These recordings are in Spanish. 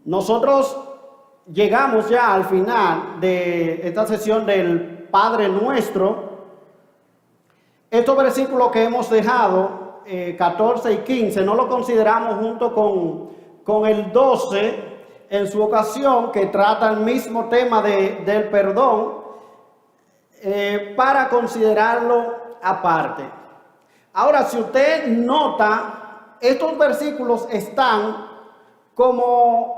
Nosotros llegamos ya al final de esta sesión del Padre Nuestro. Estos versículos que hemos dejado, 14 y 15, no lo consideramos junto con el 12 en su ocasión, que trata el mismo tema del perdón, para considerarlo aparte. Ahora, si usted nota, estos versículos están como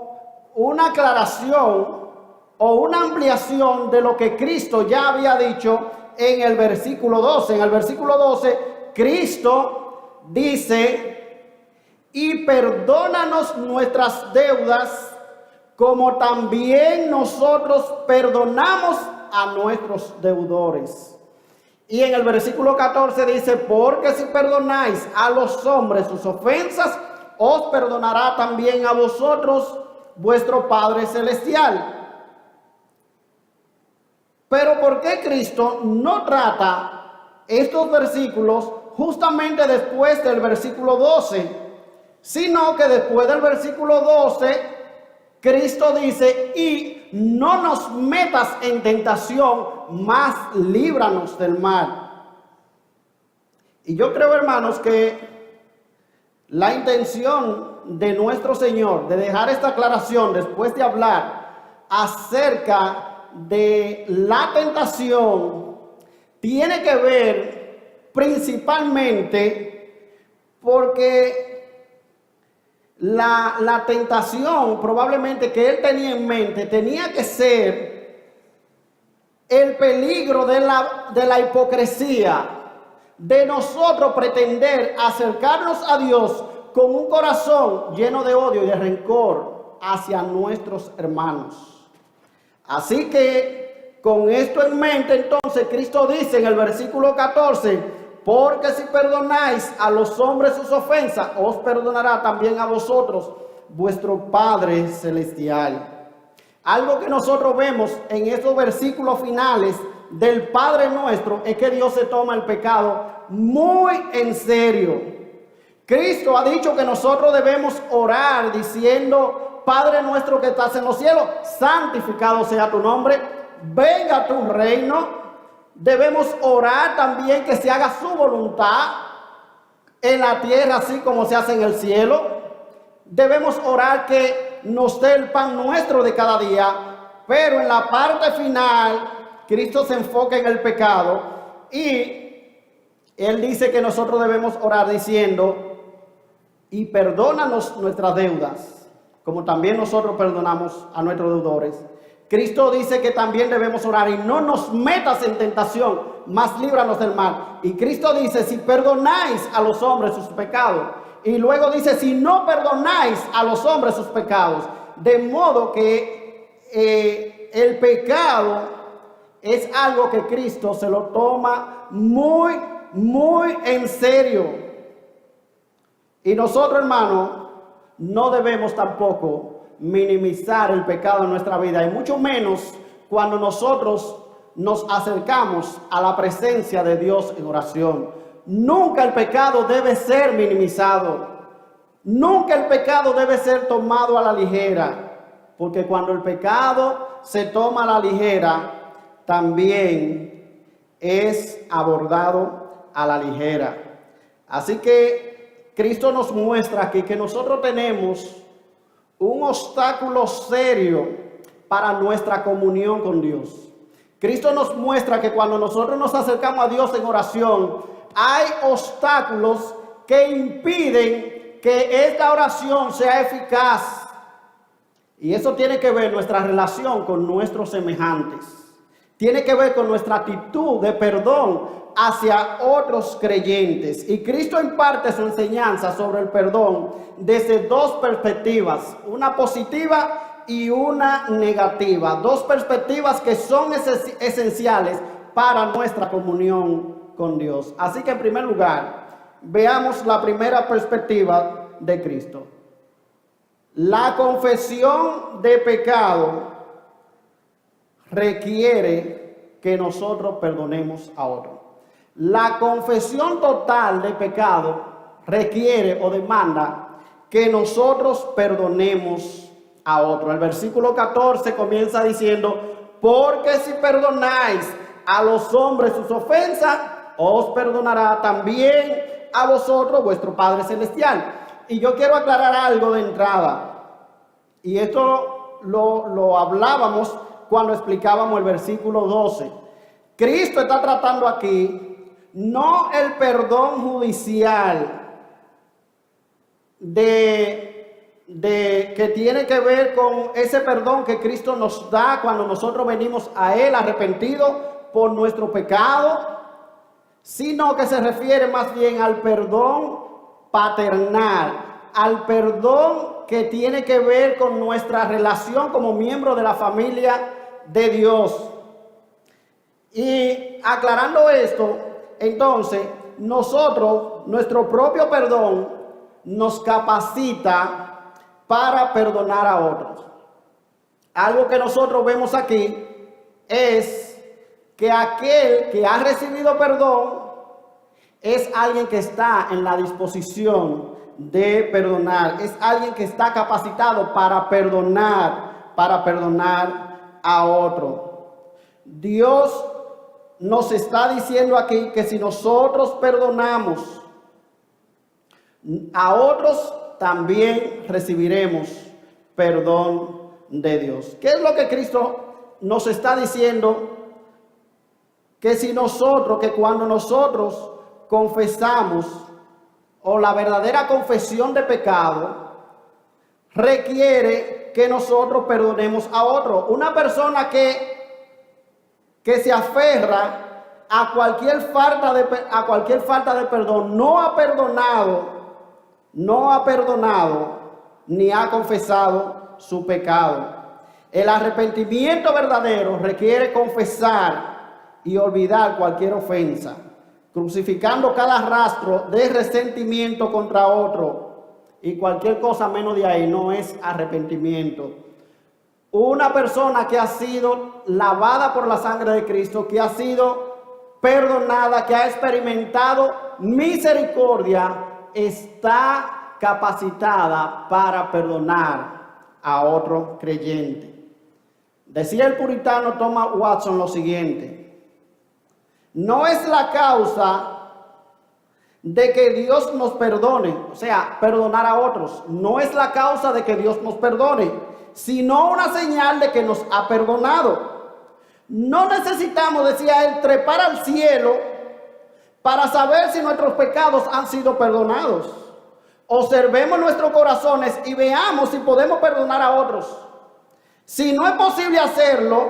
una aclaración o una ampliación de lo que Cristo ya había dicho en el versículo 12. En el versículo 12, Cristo dice: y perdónanos nuestras deudas, como también nosotros perdonamos a nuestros deudores. Y en el versículo 14 dice: porque si perdonáis a los hombres sus ofensas, os perdonará también a vosotros vuestro Padre Celestial. Pero ¿por qué Cristo no trata estos versículos justamente después del versículo 12? Sino que después del versículo 12, Cristo dice: y no nos metas en tentación, mas líbranos del mal. Y yo creo, hermanos, que la intención de nuestro Señor de dejar esta aclaración después de hablar acerca de la tentación tiene que ver principalmente porque la tentación probablemente que él tenía en mente tenía que ser el peligro de la hipocresía, de nosotros pretender acercarnos a Dios con un corazón lleno de odio y de rencor hacia nuestros hermanos. Así que con esto en mente, entonces Cristo dice en el versículo 14: porque si perdonáis a los hombres sus ofensas, os perdonará también a vosotros vuestro Padre Celestial. Algo que nosotros vemos en estos versículos finales del Padre Nuestro es que Dios se toma el pecado muy en serio. Cristo ha dicho que nosotros debemos orar diciendo: Padre nuestro que estás en los cielos, santificado sea tu nombre, venga tu reino. Debemos orar también que se haga su voluntad en la tierra, así como se hace en el cielo. Debemos orar que nos dé el pan nuestro de cada día, pero en la parte final, Cristo se enfoca en el pecado y Él dice que nosotros debemos orar diciendo: y perdónanos nuestras deudas, como también nosotros perdonamos a nuestros deudores. Cristo dice que también debemos orar: y no nos metas en tentación, mas líbranos del mal. Y Cristo dice: si perdonáis a los hombres sus pecados. Y luego dice: si no perdonáis a los hombres sus pecados. De modo que el pecado es algo que Cristo se lo toma muy, muy en serio. Y nosotros, hermanos, no debemos tampoco minimizar el pecado en nuestra vida, y mucho menos cuando nosotros nos acercamos a la presencia de Dios en oración. Nunca el pecado debe ser minimizado. Nunca el pecado debe ser tomado a la ligera, porque cuando el pecado se toma a la ligera, también es abordado a la ligera. Así que Cristo nos muestra aquí que nosotros tenemos un obstáculo serio para nuestra comunión con Dios. Cristo nos muestra que cuando nosotros nos acercamos a Dios en oración, hay obstáculos que impiden que esta oración sea eficaz. Y eso tiene que ver nuestra relación con nuestros semejantes. Tiene que ver con nuestra actitud de perdón hacia otros creyentes. Y Cristo imparte su enseñanza sobre el perdón desde dos perspectivas, una positiva y una negativa. Dos perspectivas que son esenciales para nuestra comunión con Dios. Así que en primer lugar, veamos la primera perspectiva de Cristo. La confesión de pecado requiere que nosotros perdonemos a otros. La confesión total de pecado requiere o demanda que nosotros perdonemos a otro. El versículo 14 comienza diciendo, porque si perdonáis a los hombres sus ofensas, os perdonará también a vosotros vuestro Padre Celestial. Y yo quiero aclarar algo de entrada, y esto lo hablábamos cuando explicábamos el versículo 12. Cristo está tratando aquí no el perdón judicial que tiene que ver con ese perdón que Cristo nos da cuando nosotros venimos a Él arrepentidos por nuestro pecado, sino que se refiere más bien al perdón paternal, al perdón que tiene que ver con nuestra relación como miembro de la familia de Dios. Y aclarando esto, entonces, nuestro propio perdón nos capacita para perdonar a otros. Algo que nosotros vemos aquí es que aquel que ha recibido perdón es alguien que está en la disposición de perdonar, es alguien que está capacitado para perdonar a otro. Dios nos está diciendo aquí que si nosotros perdonamos a otros, también recibiremos perdón de Dios. ¿Qué es lo que Cristo nos está diciendo? Que cuando nosotros confesamos, o la verdadera confesión de pecado, requiere que nosotros perdonemos a otro. Una persona que se aferra a cualquier falta de perdón, no ha perdonado ni ha confesado su pecado. El arrepentimiento verdadero requiere confesar y olvidar cualquier ofensa, crucificando cada rastro de resentimiento contra otro, y cualquier cosa menos de ahí no es arrepentimiento. Una persona que ha sido lavada por la sangre de Cristo, que ha sido perdonada, que ha experimentado misericordia, está capacitada para perdonar a otro creyente. Decía el puritano Thomas Watson lo siguiente: no es la causa de que Dios nos perdone, o sea, perdonar a otros, no es la causa de que Dios nos perdone, sino una señal de que nos ha perdonado. No necesitamos, decía él, trepar al cielo para saber si nuestros pecados han sido perdonados. Observemos nuestros corazones y veamos si podemos perdonar a otros. Si no es posible hacerlo,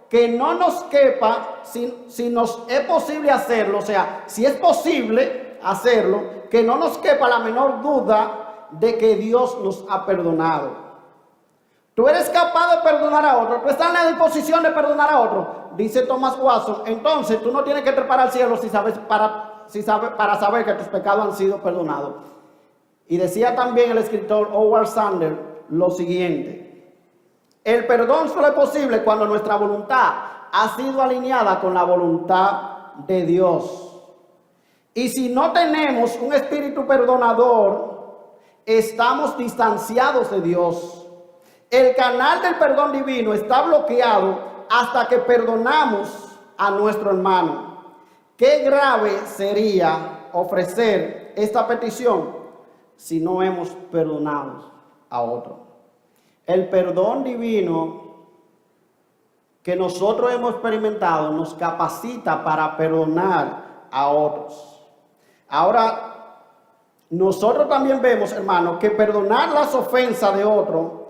que no nos quepa, si nos es posible hacerlo, o sea, si es posible hacerlo, que no nos quepa la menor duda de que Dios nos ha perdonado. Tú eres capaz de perdonar a otro, tú estás en la disposición de perdonar a otro, dice Thomas Watson. Entonces tú no tienes que trepar al cielo para saber que tus pecados han sido perdonados. Y decía también el escritor Howard Sanders lo siguiente: el perdón solo es posible cuando nuestra voluntad ha sido alineada con la voluntad de Dios. Y si no tenemos un espíritu perdonador, estamos distanciados de Dios. El canal del perdón divino está bloqueado hasta que perdonamos a nuestro hermano. Qué grave sería ofrecer esta petición si no hemos perdonado a otro. El perdón divino que nosotros hemos experimentado nos capacita para perdonar a otros. Ahora, nosotros también vemos, hermanos, que perdonar las ofensas de otro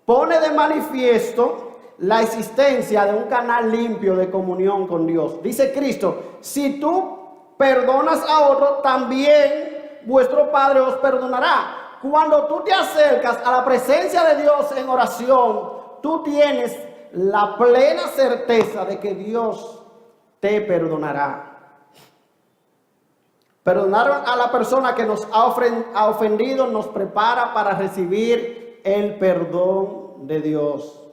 pone de manifiesto la existencia de un canal limpio de comunión con Dios. Dice Cristo: si tú perdonas a otro, también vuestro Padre os perdonará. Cuando tú te acercas a la presencia de Dios en oración, tú tienes la plena certeza de que Dios te perdonará. Perdonar a la persona que nos ha ofendido nos prepara para recibir el perdón de Dios.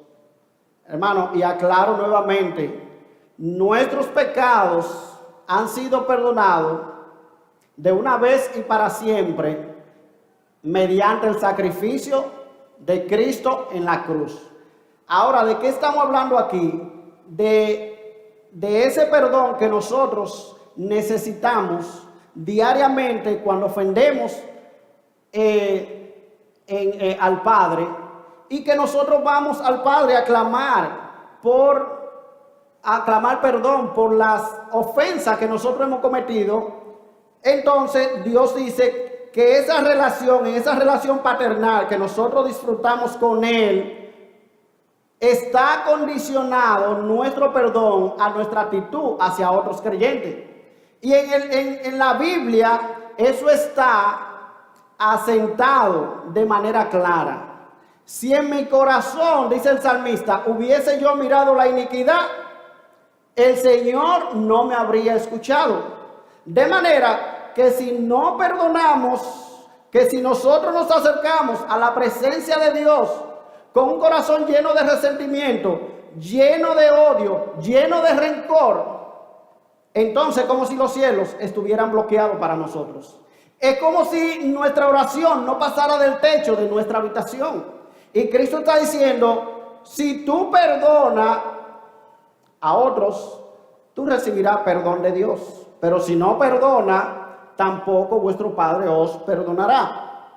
Hermano, y aclaro nuevamente, nuestros pecados han sido perdonados de una vez y para siempre mediante el sacrificio de Cristo en la cruz. Ahora, ¿de qué estamos hablando aquí? De ese perdón que nosotros necesitamos diariamente cuando ofendemos al Padre, y que nosotros vamos al Padre a clamar perdón por las ofensas que nosotros hemos cometido. Entonces Dios dice que esa relación paternal que nosotros disfrutamos con Él, está condicionado nuestro perdón a nuestra actitud hacia otros creyentes. Y en la Biblia eso está asentado de manera clara. Si en mi corazón, dice el salmista, hubiese yo mirado la iniquidad, el Señor no me habría escuchado. De manera que si no perdonamos, que si nosotros nos acercamos a la presencia de Dios con un corazón lleno de resentimiento, lleno de odio, lleno de rencor, entonces como si los cielos estuvieran bloqueados para nosotros. Es como si nuestra oración no pasara del techo de nuestra habitación. Y Cristo está diciendo, si tú perdonas a otros, tú recibirás perdón de Dios. Pero si no perdona, tampoco vuestro Padre os perdonará.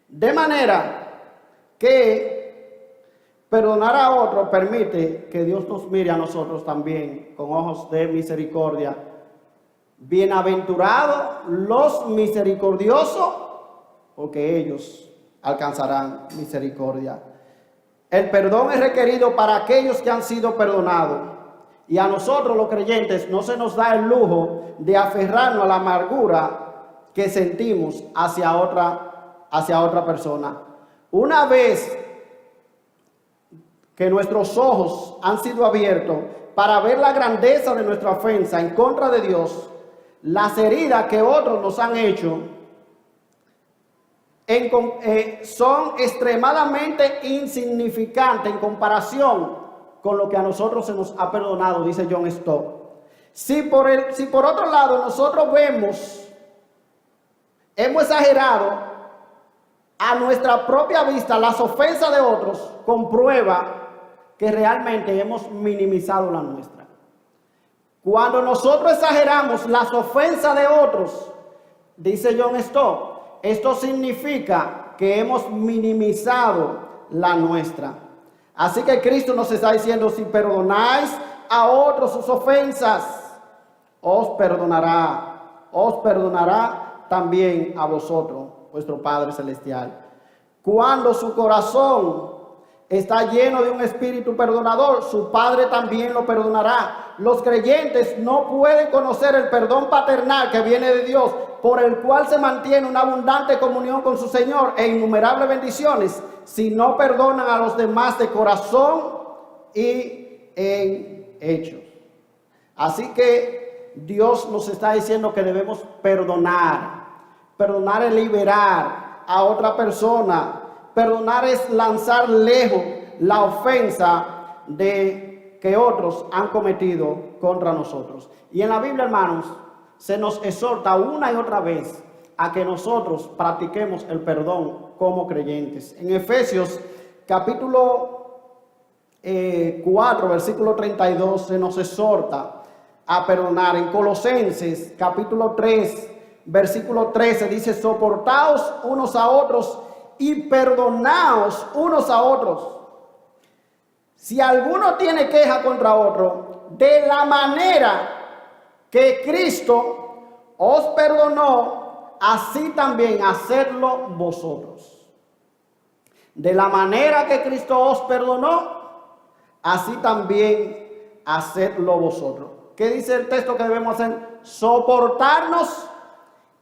De manera que perdonar a otro permite que Dios nos mire a nosotros también con ojos de misericordia. Bienaventurados los misericordiosos, porque ellos alcanzarán misericordia. El perdón es requerido para aquellos que han sido perdonados. Y a nosotros los creyentes no se nos da el lujo de aferrarnos a la amargura que sentimos hacia otra persona. Una vez que nuestros ojos han sido abiertos para ver la grandeza de nuestra ofensa en contra de Dios, las heridas que otros nos han hecho son extremadamente insignificantes en comparación con lo que a nosotros se nos ha perdonado, dice John Stott. Si por otro lado nosotros hemos exagerado a nuestra propia vista las ofensas de otros, comprueba que realmente hemos minimizado la nuestra. Cuando nosotros exageramos las ofensas de otros, dice John Stott, esto significa que hemos minimizado la nuestra. Así que Cristo nos está diciendo, si perdonáis a otros sus ofensas, os perdonará también a vosotros, vuestro Padre Celestial. Cuando su corazón está lleno de un espíritu perdonador, su Padre también lo perdonará. Los creyentes no pueden conocer el perdón paternal que viene de Dios, por el cual se mantiene una abundante comunión con su Señor e innumerables bendiciones, si no perdonan a los demás de corazón y en hechos. Así que Dios nos está diciendo que debemos perdonar. Perdonar es liberar a otra persona. Perdonar es lanzar lejos la ofensa que otros han cometido contra nosotros. Y en la Biblia, hermanos, se nos exhorta una y otra vez a que nosotros practiquemos el perdón como creyentes. En Efesios capítulo 4, versículo 32, se nos exhorta a perdonar. En Colosenses capítulo 3, versículo 13 dice, soportaos unos a otros y perdonaos unos a otros. Si alguno tiene queja contra otro, de la manera que Cristo os perdonó, así también hacedlo vosotros. De la manera que Cristo os perdonó, así también hacedlo vosotros. ¿Qué dice el texto que debemos hacer? Soportarnos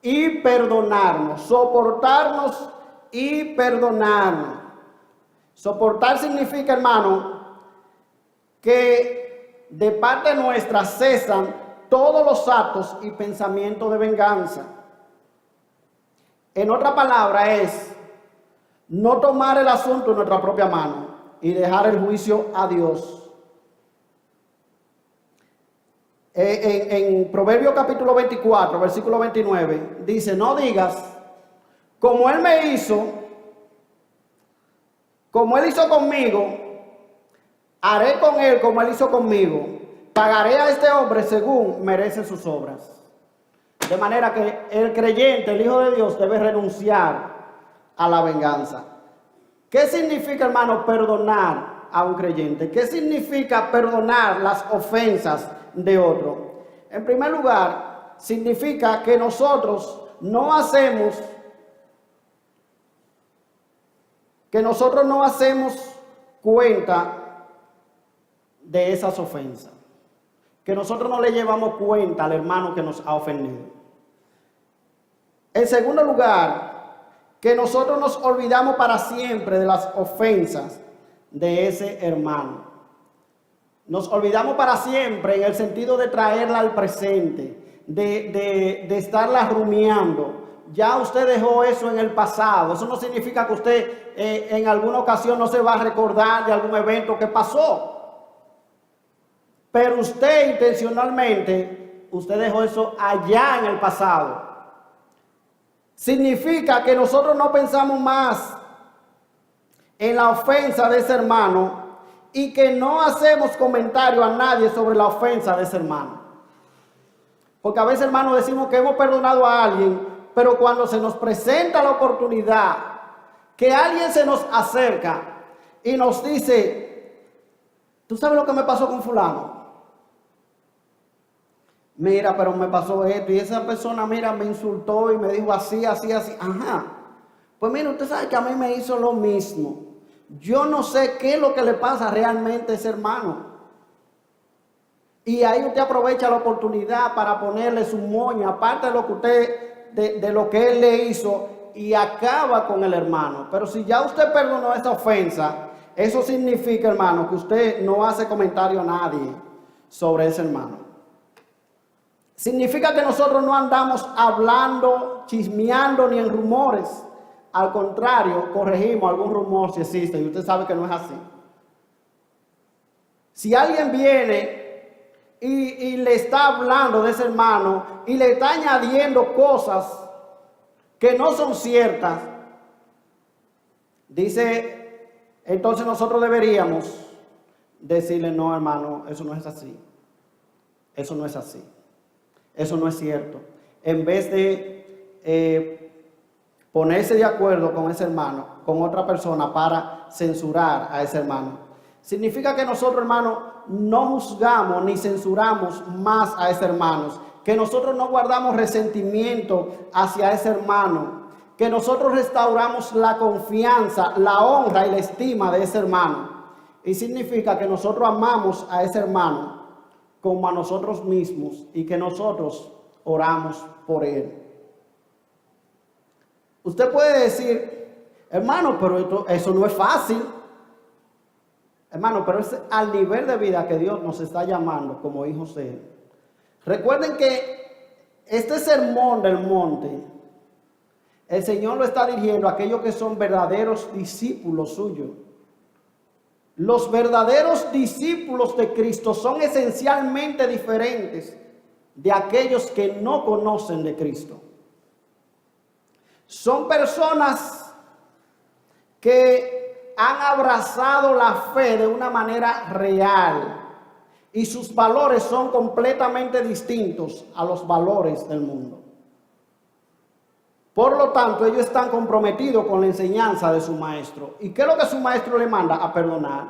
y perdonarnos. Soportarnos y perdonarnos. Soportar significa, hermano, que de parte nuestra cesan todos los actos y pensamientos de venganza. En otra palabra es no tomar el asunto en nuestra propia mano y dejar el juicio a Dios. En Proverbios capítulo 24, versículo 29, dice, no digas, como él me hizo, como él hizo conmigo, haré con él como él hizo conmigo. Pagaré a este hombre según merece sus obras. De manera que el creyente, el Hijo de Dios, debe renunciar a la venganza. ¿Qué significa, hermano, perdonar a un creyente? ¿Qué significa perdonar las ofensas de otro? En primer lugar, significa que nosotros no hacemos cuenta de esas ofensas. Que nosotros no le llevamos cuenta al hermano que nos ha ofendido. En segundo lugar, que nosotros nos olvidamos para siempre de las ofensas de ese hermano. Nos olvidamos para siempre en el sentido de traerla al presente, de estarla rumiando. Ya usted dejó eso en el pasado. Eso no significa que usted en alguna ocasión no se va a recordar de algún evento que pasó. Pero usted intencionalmente, usted dejó eso allá en el pasado. Significa que nosotros no pensamos más en la ofensa de ese hermano y que no hacemos comentario a nadie sobre la ofensa de ese hermano. Porque a veces, hermano, decimos que hemos perdonado a alguien, pero cuando se nos presenta la oportunidad, que alguien se nos acerca y nos dice, ¿tú sabes lo que me pasó con fulano? Mira, pero me pasó esto y esa persona, mira, me insultó y me dijo así, así, así. Ajá. Pues mira, usted sabe que a mí me hizo lo mismo. Yo no sé qué es lo que le pasa realmente a ese hermano. Y ahí usted aprovecha la oportunidad para ponerle su moña, aparte de lo que de lo que él le hizo, y acaba con el hermano. Pero si ya usted perdonó esta ofensa, eso significa, hermano, que usted no hace comentario a nadie sobre ese hermano. Significa que nosotros no andamos hablando, chismeando ni en rumores. Al contrario, corregimos algún rumor si existe y usted sabe que no es así. Si alguien viene y le está hablando de ese hermano y le está añadiendo cosas que no son ciertas, dice, entonces nosotros deberíamos decirle, no, hermano, eso no es así. Eso no es así. Eso no es cierto. En vez de ponerse de acuerdo con ese hermano, con otra persona para censurar a ese hermano, significa que nosotros, hermano, no juzgamos ni censuramos más a ese hermano, que nosotros no guardamos resentimiento hacia ese hermano, que nosotros restauramos la confianza, la honra y la estima de ese hermano. Y significa que nosotros amamos a ese hermano como a nosotros mismos y que nosotros oramos por él. Usted puede decir, hermano, pero eso no es fácil. Hermano, pero es al nivel de vida que Dios nos está llamando como hijos de él. Recuerden que este sermón del monte, el Señor lo está dirigiendo a aquellos que son verdaderos discípulos suyos. Los verdaderos discípulos de Cristo son esencialmente diferentes de aquellos que no conocen de Cristo. Son personas que han abrazado la fe de una manera real y sus valores son completamente distintos a los valores del mundo. Por lo tanto, ellos están comprometidos con la enseñanza de su maestro. ¿Y qué es lo que su maestro le manda? A perdonar.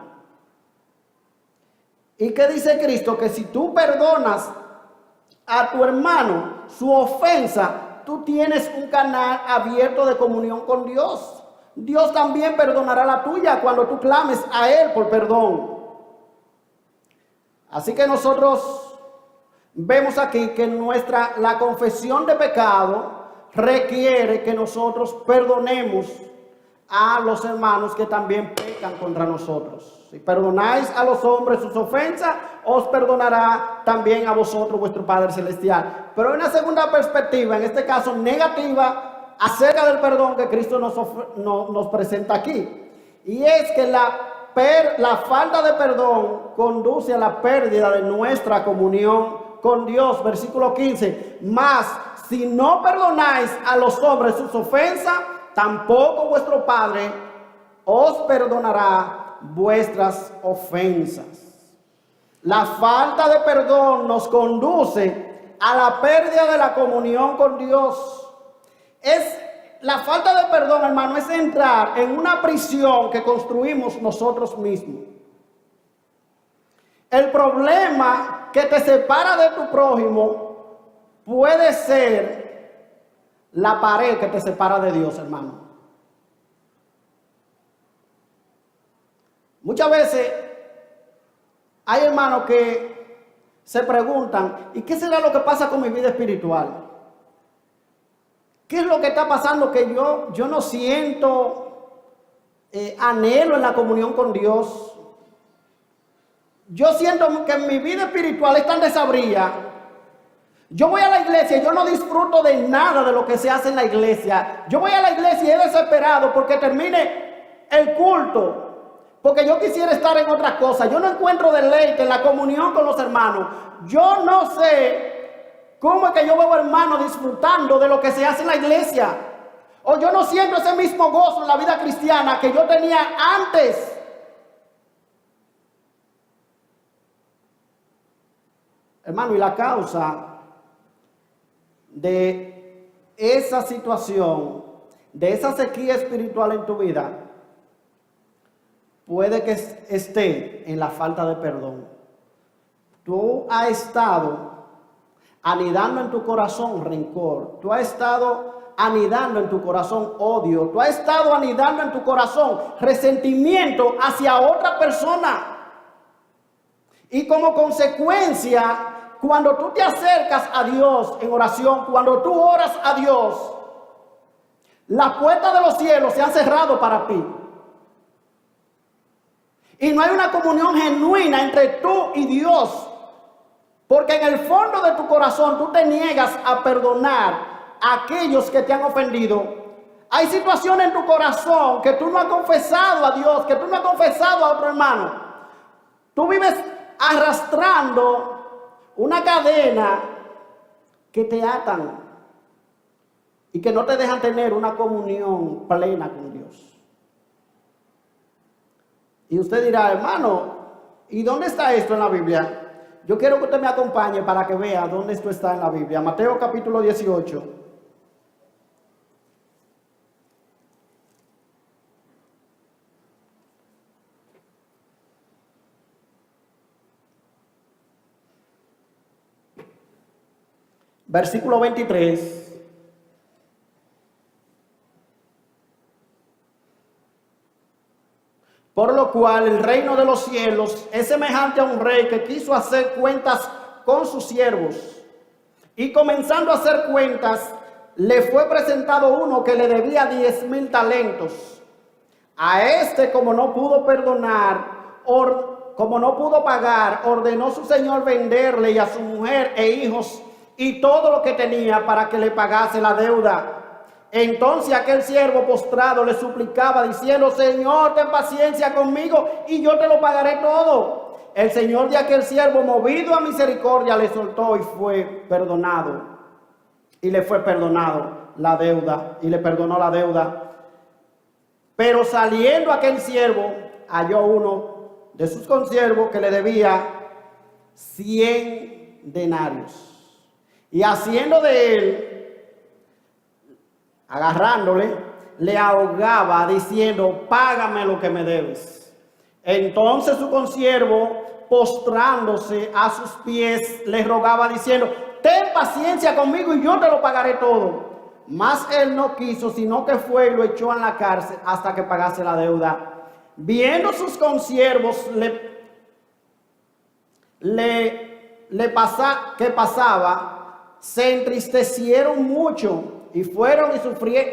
¿Y qué dice Cristo? Que si tú perdonas a tu hermano su ofensa, tú tienes un canal abierto de comunión con Dios. Dios también perdonará la tuya cuando tú clames a Él por perdón. Así que nosotros vemos aquí que la confesión de pecado requiere que nosotros perdonemos a los hermanos que también pecan contra nosotros. Si perdonáis a los hombres sus ofensas, os perdonará también a vosotros vuestro Padre Celestial. Pero hay una segunda perspectiva, en este caso negativa, acerca del perdón que Cristo nos presenta aquí. Y es que la falta de perdón conduce a la pérdida de nuestra comunión con Dios. Versículo 15. Mas si no perdonáis a los hombres sus ofensas, tampoco vuestro Padre os perdonará vuestras ofensas. La falta de perdón nos conduce a la pérdida de la comunión con Dios. La falta de perdón, hermano, es entrar en una prisión que construimos nosotros mismos. El problema que te separa de tu prójimo puede ser la pared que te separa de Dios, hermano. Muchas veces hay hermanos que se preguntan, ¿y qué será lo que pasa con mi vida espiritual? ¿Qué es lo que está pasando que yo no siento anhelo en la comunión con Dios? Yo siento que mi vida espiritual es tan desabrida. Yo voy a la iglesia y yo no disfruto de nada de lo que se hace en la iglesia. Yo voy a la iglesia y he desesperado porque termine el culto, porque yo quisiera estar en otras cosas. Yo no encuentro deleite en la comunión con los hermanos. Yo no sé cómo es que yo veo hermanos disfrutando de lo que se hace en la iglesia. O yo no siento ese mismo gozo en la vida cristiana que yo tenía antes. Hermano, y la causa de esa situación, de esa sequía espiritual en tu vida, puede que esté en la falta de perdón. Tú has estado anidando en tu corazón rencor, tú has estado anidando en tu corazón odio, tú has estado anidando en tu corazón resentimiento hacia otra persona. Y como consecuencia, cuando tú te acercas a Dios en oración, cuando tú oras a Dios, las puertas de los cielos se han cerrado para ti. Y no hay una comunión genuina entre tú y Dios. Porque en el fondo de tu corazón tú te niegas a perdonar a aquellos que te han ofendido. Hay situaciones en tu corazón que tú no has confesado a Dios, que tú no has confesado a otro hermano. Tú vives arrastrando una cadena que te atan y que no te dejan tener una comunión plena con Dios. Y usted dirá, hermano, ¿y dónde está esto en la Biblia? Yo quiero que usted me acompañe para que vea dónde esto está en la Biblia. Mateo capítulo 18. Versículo 23. Por lo cual el reino de los cielos es semejante a un rey que quiso hacer cuentas con sus siervos. Y comenzando a hacer cuentas, le fue presentado uno que le debía 10,000 talentos. A este, como no pudo pagar, ordenó su señor venderle y a su mujer e hijos y todo lo que tenía para que le pagase la deuda. Entonces aquel siervo postrado le suplicaba diciendo, Señor, ten paciencia conmigo y yo te lo pagaré todo. El señor de aquel siervo, movido a misericordia, le soltó y fue perdonado. Y le fue perdonado la deuda y le perdonó la deuda. Pero saliendo aquel siervo, halló uno de sus consiervos que le debía 100 denarios. Y haciendo de él, agarrándole, le ahogaba diciendo, págame lo que me debes. Entonces su consiervo, postrándose a sus pies, le rogaba diciendo, ten paciencia conmigo y yo te lo pagaré todo. Mas él no quiso, sino que fue y lo echó en la cárcel hasta que pagase la deuda. Viendo sus consiervos que pasaba, se entristecieron mucho y fueron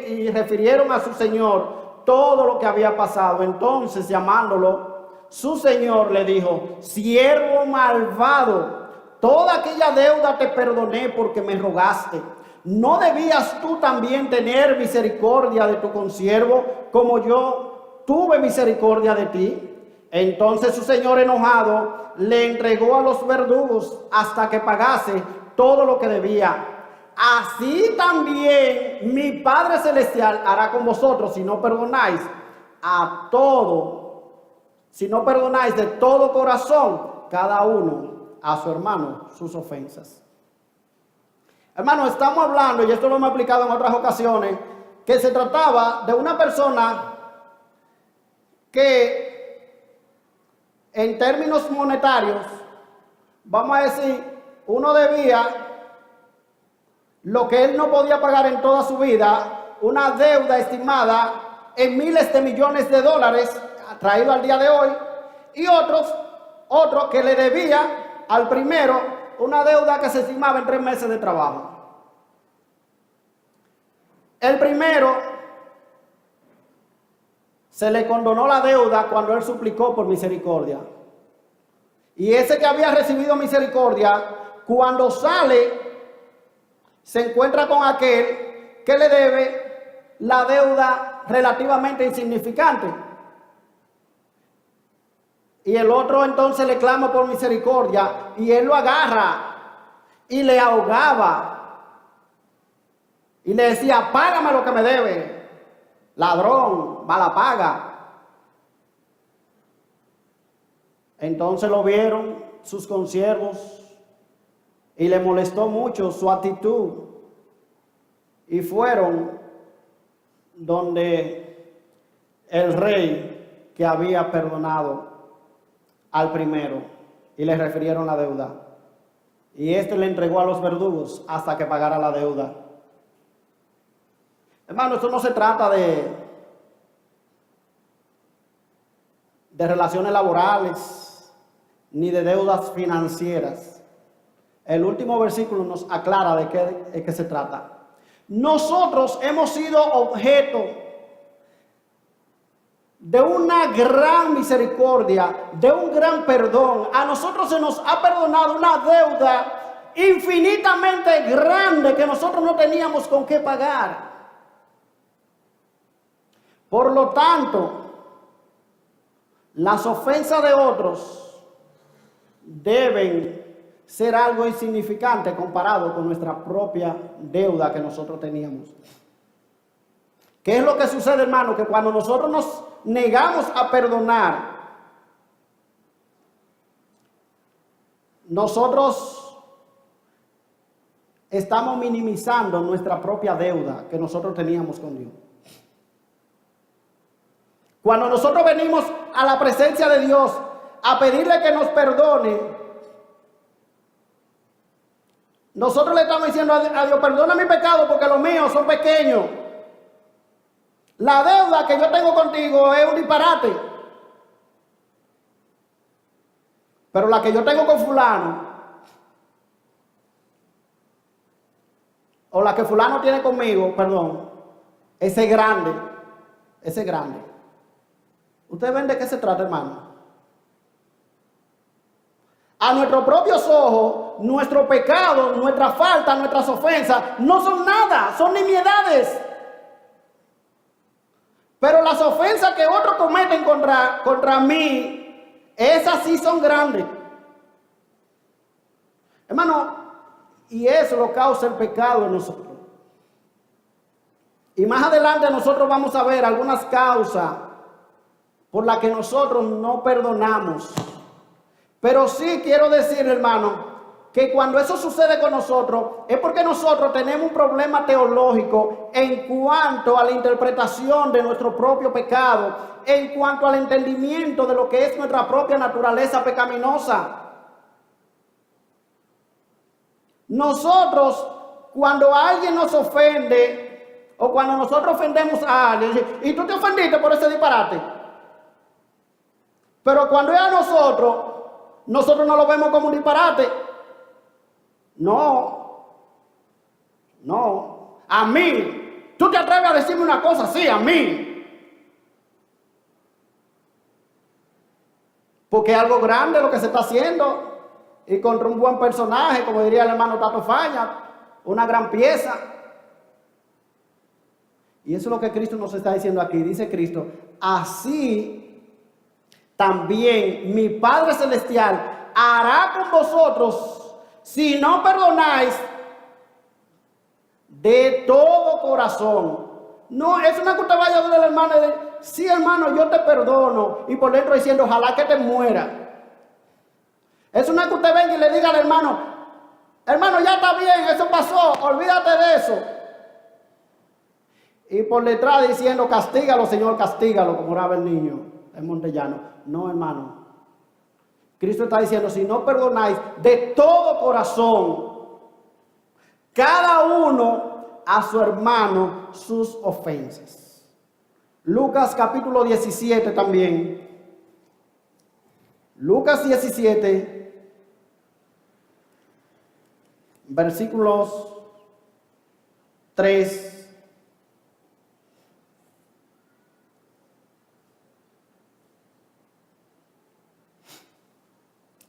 y refirieron a su señor todo lo que había pasado. Entonces, llamándolo, su señor le dijo, siervo malvado, toda aquella deuda te perdoné porque me rogaste. ¿No debías tú también tener misericordia de tu consiervo como yo tuve misericordia de ti? Entonces su señor enojado le entregó a los verdugos hasta que pagase todo lo que debía. Así también mi Padre Celestial hará con vosotros si no perdonáis a todo, si no perdonáis de todo corazón, cada uno a su hermano sus ofensas. Hermano, estamos hablando, y esto lo hemos explicado en otras ocasiones, que se trataba de una persona que en términos monetarios, vamos a decir, uno debía lo que él no podía pagar en toda su vida, una deuda estimada en miles de millones de dólares, traído al día de hoy, y otro que le debía al primero una deuda que se estimaba en 3 meses de trabajo. El primero se le condonó la deuda cuando él suplicó por misericordia. Y ese que había recibido misericordia, cuando sale, se encuentra con aquel que le debe la deuda relativamente insignificante. Y el otro entonces le clama por misericordia y él lo agarra y le ahogaba. Y le decía, págame lo que me debe, ladrón, mala paga. Entonces lo vieron sus consiervos y le molestó mucho su actitud. Y fueron donde el rey que había perdonado al primero y le refirieron la deuda. Y este le entregó a los verdugos hasta que pagara la deuda. Hermano, esto no se trata de relaciones laborales ni de deudas financieras. El último versículo nos aclara de qué se trata. Nosotros hemos sido objeto de una gran misericordia, de un gran perdón. A nosotros se nos ha perdonado una deuda infinitamente grande que nosotros no teníamos con qué pagar. Por lo tanto, las ofensas de otros deben ser algo insignificante comparado con nuestra propia deuda que nosotros teníamos. ¿Qué es lo que sucede, hermano? Que cuando nosotros nos negamos a perdonar, nosotros estamos minimizando nuestra propia deuda que nosotros teníamos con Dios. Cuando nosotros venimos a la presencia de Dios a pedirle que nos perdone, nosotros le estamos diciendo a Dios, perdona mi pecado porque los míos son pequeños. La deuda que yo tengo contigo es un disparate. Pero la que yo tengo con fulano, o la que fulano tiene conmigo, perdón, ese es grande, ese es grande. ¿Ustedes ven de qué se trata, hermano? A nuestros propios ojos, nuestro pecado, nuestra falta, nuestras ofensas, no son nada, son nimiedades. Pero las ofensas que otros cometen contra mí, esas sí son grandes. Hermano, y eso lo causa el pecado en nosotros. Y más adelante nosotros vamos a ver algunas causas por las que nosotros no perdonamos. Pero sí quiero decir, hermano, que cuando eso sucede con nosotros es porque nosotros tenemos un problema teológico en cuanto a la interpretación de nuestro propio pecado, en cuanto al entendimiento de lo que es nuestra propia naturaleza pecaminosa. Nosotros, cuando alguien nos ofende o cuando nosotros ofendemos a alguien, y tú te ofendiste por ese disparate, pero cuando es a nosotros no lo vemos como un disparate. No. A mí. ¿Tú te atreves a decirme una cosa así? A mí. Porque es algo grande lo que se está haciendo. Y contra un buen personaje, como diría el hermano Tato Faña, una gran pieza. Y eso es lo que Cristo nos está diciendo aquí. Dice Cristo, así también mi Padre Celestial hará con vosotros si no perdonáis de todo corazón. No, es una que usted vaya a ver al hermano sí hermano, yo te perdono, y por dentro diciendo, ojalá que te muera. Eso no es que usted venga y le diga al hermano, hermano, ya está bien, eso pasó, olvídate de eso. Y por detrás diciendo, castígalo, Señor, castígalo, como oraba el niño en Montellano. No, hermano. Cristo está diciendo, si no perdonáis de todo corazón, cada uno a su hermano sus ofensas. Lucas capítulo 17 también. Lucas 17, versículos 3.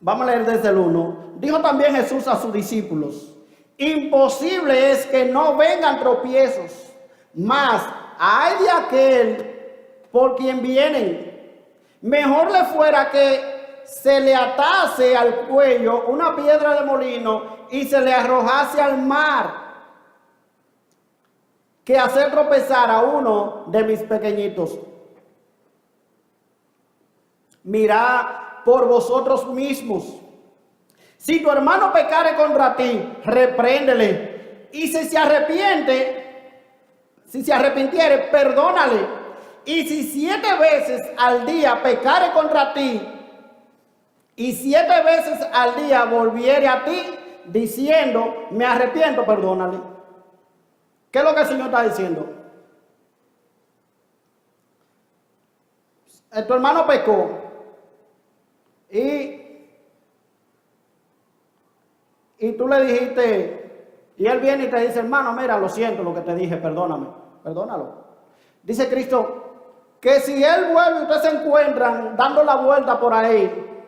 Vamos a leer desde el 1. Dijo también Jesús a sus discípulos, imposible es que no vengan tropiezos, mas hay de aquel por quien vienen. Mejor le fuera que se le atase al cuello una piedra de molino y se le arrojase al mar, que hacer tropezar a uno de mis pequeñitos. Mirad por vosotros mismos. Si tu hermano pecare contra ti, repréndele. Y si se arrepintiere, perdónale. Y si 7 veces al día pecare contra ti, y 7 veces al día volviere a ti, diciendo, me arrepiento, perdónale. ¿Qué es lo que el Señor está diciendo? Tu hermano pecó. Y tú le dijiste, y él viene y te dice, hermano, mira, lo siento lo que te dije, perdóname, perdónalo. Dice Cristo, que si él vuelve y ustedes se encuentran dando la vuelta por ahí,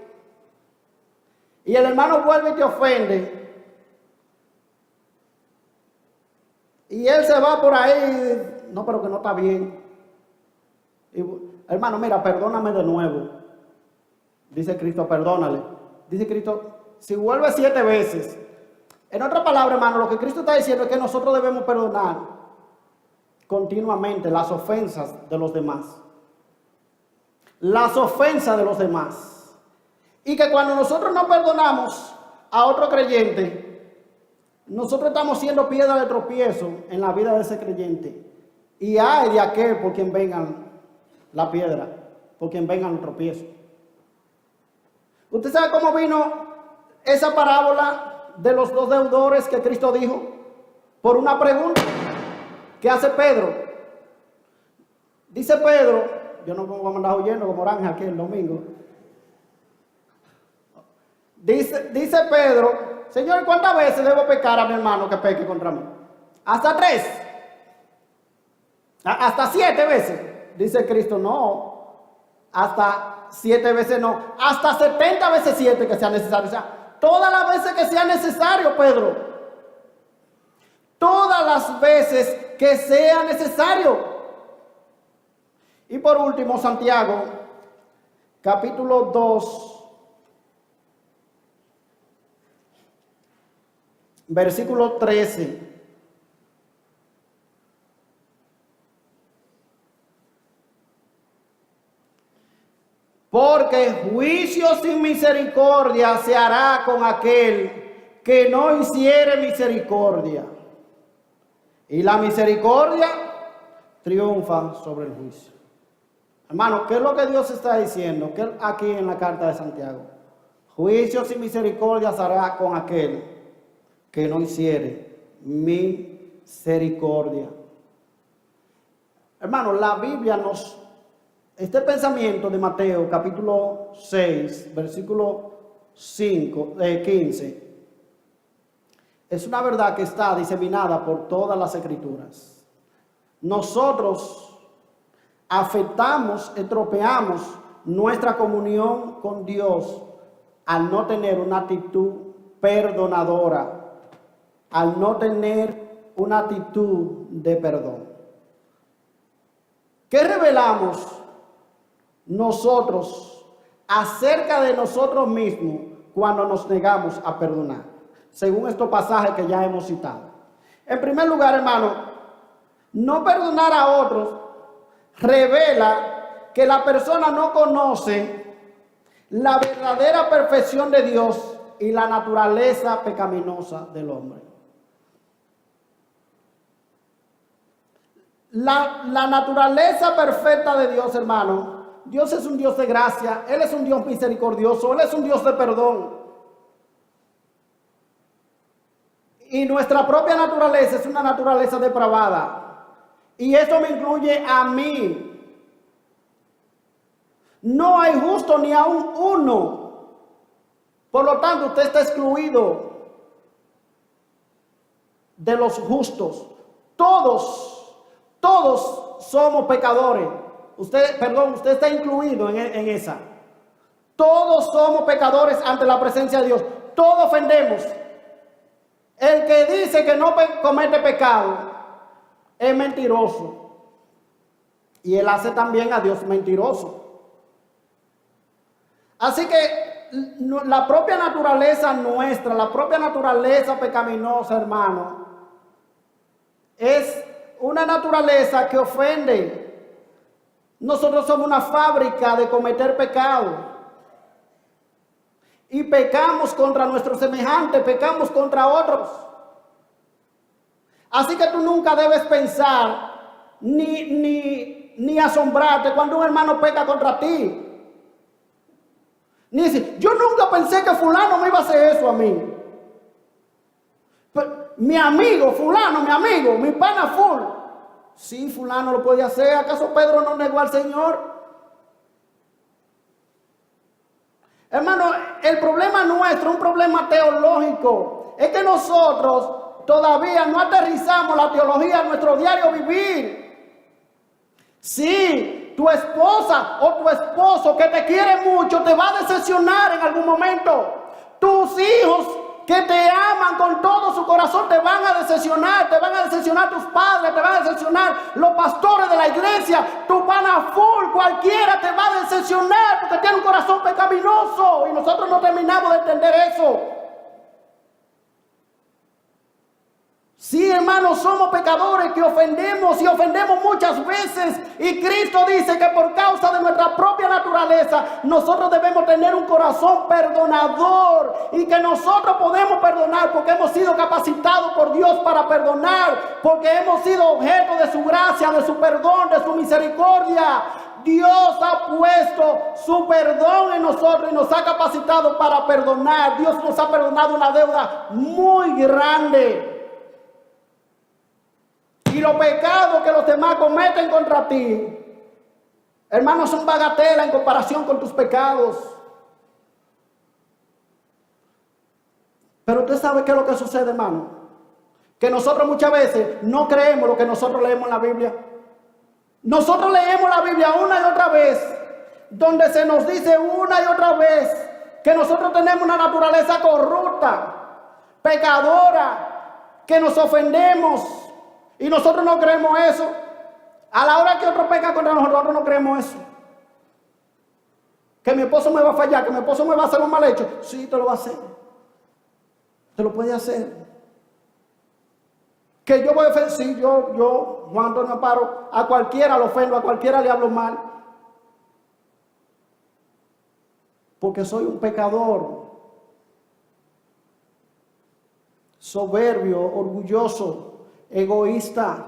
y el hermano vuelve y te ofende, y él se va por ahí, no, pero que no está bien. Y, hermano, mira, perdóname de nuevo. Dice Cristo, perdónale. Dice Cristo, si vuelve 7 veces. En otra palabra, hermano, lo que Cristo está diciendo es que nosotros debemos perdonar continuamente las ofensas de los demás. Las ofensas de los demás. Y que cuando nosotros no perdonamos a otro creyente, nosotros estamos siendo piedra de tropiezo en la vida de ese creyente. Y hay de aquel por quien vengan la piedra, por quien vengan los tropiezos. ¿Usted sabe cómo vino esa parábola de los 2 deudores que Cristo dijo? Por una pregunta que hace Pedro. Dice Pedro, yo no me voy a mandar huyendo como oranje aquí el domingo. Dice Pedro, Señor, ¿cuántas veces debo pecar a mi hermano que peque contra mí? ¿Hasta 3? ¿Hasta 7 veces? Dice Cristo, no. Hasta 7 veces no, hasta 70 veces 7 que sea necesario. O sea, todas las veces que sea necesario, Pedro. Todas las veces que sea necesario. Y por último, Santiago, capítulo 2, versículo 13. Porque juicio sin misericordia se hará con aquel que no hiciere misericordia. Y la misericordia triunfa sobre el juicio. Hermano, ¿qué es lo que Dios está diciendo? ¿Qué aquí en la carta de Santiago? Juicio sin misericordia se hará con aquel que no hiciere misericordia. Hermano, la Biblia nos... Este pensamiento de Mateo capítulo 6, versículo 15, es una verdad que está diseminada por todas las escrituras. Nosotros afectamos, estropeamos nuestra comunión con Dios al no tener una actitud perdonadora, al no tener una actitud de perdón. ¿Qué revelamos nosotros acerca de nosotros mismos cuando nos negamos a perdonar? Según estos pasajes que ya hemos citado. En primer lugar, hermano, no perdonar a otros revela que la persona no conoce la verdadera perfección de Dios y la naturaleza pecaminosa del hombre. La naturaleza perfecta de Dios, hermano. Dios es un Dios de gracia, Él es un Dios misericordioso, Él es un Dios de perdón. Y nuestra propia naturaleza es una naturaleza depravada. Y eso me incluye a mí. No hay justo ni aún uno. Por lo tanto, usted está excluido de los justos. Todos somos pecadores. Usted está incluido en esa. Todos somos pecadores ante la presencia de Dios. Todos ofendemos. El que dice que no comete pecado es mentiroso. Y él hace también a Dios mentiroso. Así que la propia naturaleza nuestra, la propia naturaleza pecaminosa, hermano, es una naturaleza que ofende. Nosotros somos una fábrica de cometer pecado. Y pecamos contra nuestros semejantes, pecamos contra otros. Así que tú nunca debes pensar ni asombrarte cuando un hermano peca contra ti. Ni decir, yo nunca pensé que fulano me iba a hacer eso a mí. Pero, mi amigo, fulano, mi pana full. Sí, fulano lo puede hacer. ¿Acaso Pedro no negó al Señor? Hermano, el problema nuestro, un problema teológico, es que nosotros todavía no aterrizamos la teología en nuestro diario vivir. Sí, tu esposa o tu esposo que te quiere mucho te va a decepcionar en algún momento. Tus hijos que te aman con todo su corazón te van a decepcionar tus padres, te van a decepcionar los pastores de la iglesia, tu pana full, cualquiera te va a decepcionar porque tiene un corazón pecaminoso y nosotros no terminamos de entender eso. Sí, hermanos, somos pecadores que ofendemos y ofendemos muchas veces. Y Cristo dice que por causa de nuestra propia naturaleza, nosotros debemos tener un corazón perdonador. Y que nosotros podemos perdonar porque hemos sido capacitados por Dios para perdonar. Porque hemos sido objeto de su gracia, de su perdón, de su misericordia. Dios ha puesto su perdón en nosotros y nos ha capacitado para perdonar. Dios nos ha perdonado una deuda muy grande. Y los pecados que los demás cometen contra ti, hermanos, son bagatela en comparación con tus pecados. Pero usted sabe qué es lo que sucede, hermano. Que nosotros muchas veces no creemos lo que nosotros leemos en la Biblia. Nosotros leemos la Biblia una y otra vez, donde se nos dice una y otra vez que nosotros tenemos una naturaleza corrupta, pecadora, que nos ofendemos. Y nosotros no creemos eso. A la hora que otro peca contra nosotros no creemos eso. Que mi esposo me va a fallar, que mi esposo me va a hacer un mal hecho. Sí, te lo va a hacer. Te lo puede hacer. Que yo voy a ofender. Sí, yo, Juan Antonio Amparo, a cualquiera lo ofendo, a cualquiera le hablo mal. Porque soy un pecador. Soberbio, orgulloso. Egoísta.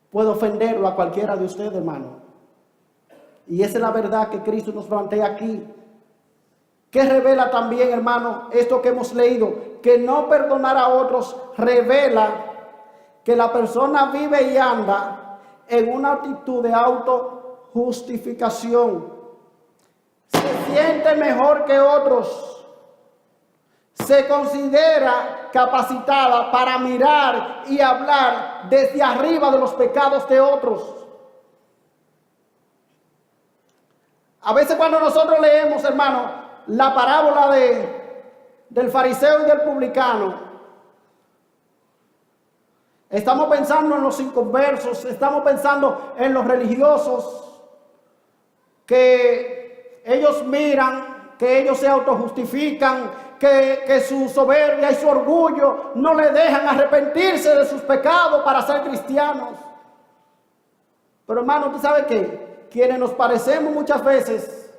Puedo ofenderlo a cualquiera de ustedes, hermano. Y esa es la verdad que Cristo nos plantea aquí. Que revela también, hermano, esto que hemos leído. Que no perdonar a otros revela que la persona vive y anda en una actitud de autojustificación. Se siente mejor que otros. Se considera capacitada para mirar y hablar desde arriba de los pecados de otros. A veces cuando nosotros leemos, hermano, la parábola del fariseo y del publicano, estamos pensando en los inconversos, estamos pensando en los religiosos, que ellos miran, que ellos se autojustifican, que su soberbia y su orgullo no le dejan arrepentirse de sus pecados para ser cristianos. Pero hermano, ¿tú sabes qué? Quienes nos parecemos muchas veces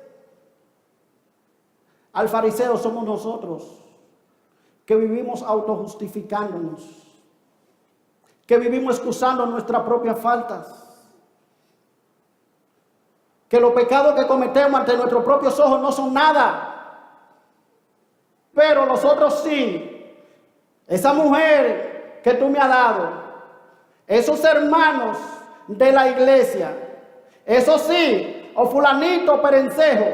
al fariseo somos nosotros, que vivimos autojustificándonos, que vivimos excusando nuestras propias faltas, que los pecados que cometemos ante nuestros propios ojos no son nada, pero los otros sí. Esa mujer que tú me has dado, esos hermanos de la iglesia, eso sí, o fulanito o perencejo.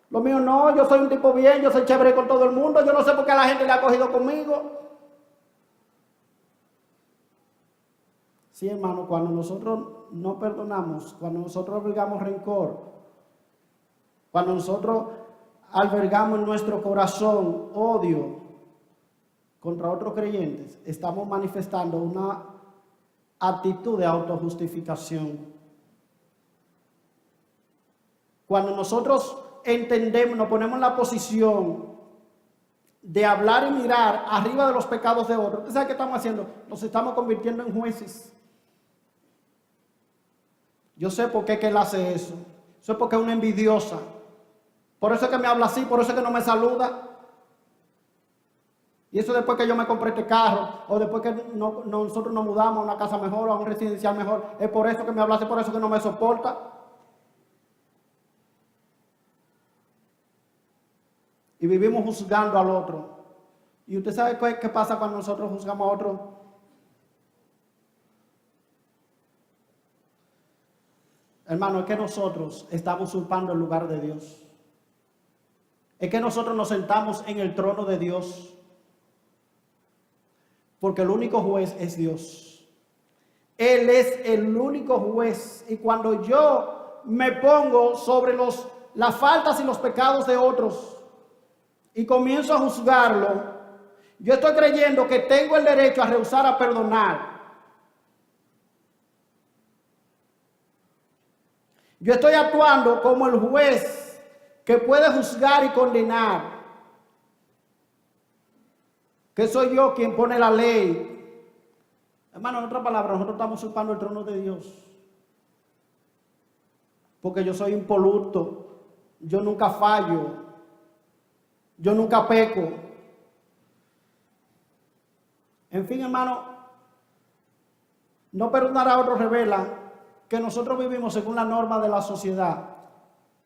Lo mío no, yo soy un tipo bien, yo soy chévere con todo el mundo, yo no sé por qué la gente le ha cogido conmigo. Sí, hermano, cuando nosotros no perdonamos, cuando nosotros albergamos rencor, cuando nosotros albergamos en nuestro corazón odio contra otros creyentes, estamos manifestando una actitud de autojustificación. Cuando nosotros entendemos, nos ponemos en la posición de hablar y mirar arriba de los pecados de otros, ¿usted sabe qué estamos haciendo? Nos estamos convirtiendo en jueces. Yo sé por qué que él hace eso. Eso es porque es una envidiosa. Por eso es que me habla así, por eso es que no me saluda. Y eso después que yo me compré este carro, o después que nosotros nos mudamos a una casa mejor, a un residencial mejor, es por eso que me habla así, por eso que no me soporta. Y vivimos juzgando al otro. ¿Y usted sabe qué pasa cuando nosotros juzgamos a otro? Hermano, es que nosotros estamos usurpando el lugar de Dios. Es que nosotros nos sentamos en el trono de Dios. Porque el único juez es Dios. Él es el único juez. Y cuando yo me pongo sobre las faltas y los pecados de otros y comienzo a juzgarlo, yo estoy creyendo que tengo el derecho a rehusar a perdonar. Yo estoy actuando como el juez que puede juzgar y condenar. Que soy yo quien pone la ley. Hermano, en otras palabras, nosotros estamos usurpando el trono de Dios. Porque yo soy impoluto. Yo nunca fallo. Yo nunca peco. En fin, hermano, no perdonar a otro revela que nosotros vivimos según la norma de la sociedad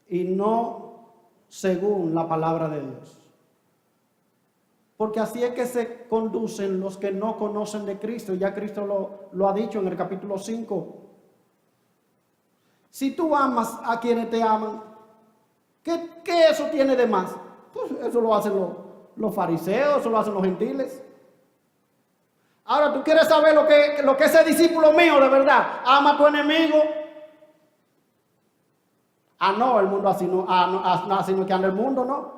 y no según la palabra de Dios. Porque así es que se conducen los que no conocen de Cristo. Ya Cristo lo ha dicho en el capítulo 5. Si tú amas a quienes te aman, ¿qué eso tiene de más? Pues eso lo hacen los fariseos, eso lo hacen los gentiles. Ahora, ¿tú quieres saber lo que ese discípulo mío de verdad? Ama a tu enemigo. No, el mundo así no, así no que anda el mundo, ¿no?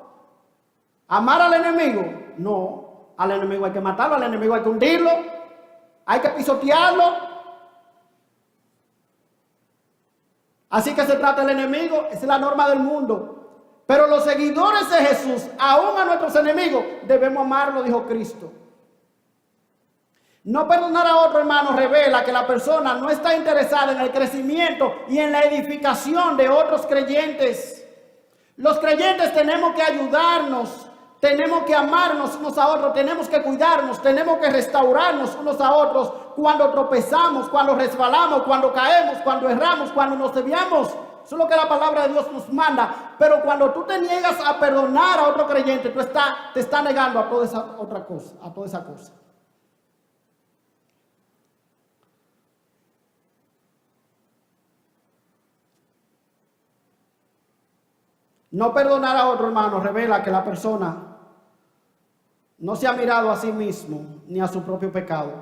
Amar al enemigo, no. Al enemigo hay que matarlo, al enemigo hay que hundirlo, hay que pisotearlo. Así que se trata el enemigo, esa es la norma del mundo. Pero los seguidores de Jesús, aún a nuestros enemigos, debemos amarlo, dijo Cristo. No perdonar a otro, hermano, revela que la persona no está interesada en el crecimiento y en la edificación de otros creyentes. Los creyentes tenemos que ayudarnos, tenemos que amarnos unos a otros, tenemos que cuidarnos, tenemos que restaurarnos unos a otros cuando tropezamos, cuando resbalamos, cuando caemos, cuando erramos, cuando nos desviamos. Eso es lo que la palabra de Dios nos manda. Pero cuando tú te niegas a perdonar a otro creyente, tú te estás negando a toda esa otra cosa, a toda esa cosa. No perdonar a otro, hermano, revela que la persona no se ha mirado a sí mismo ni a su propio pecado.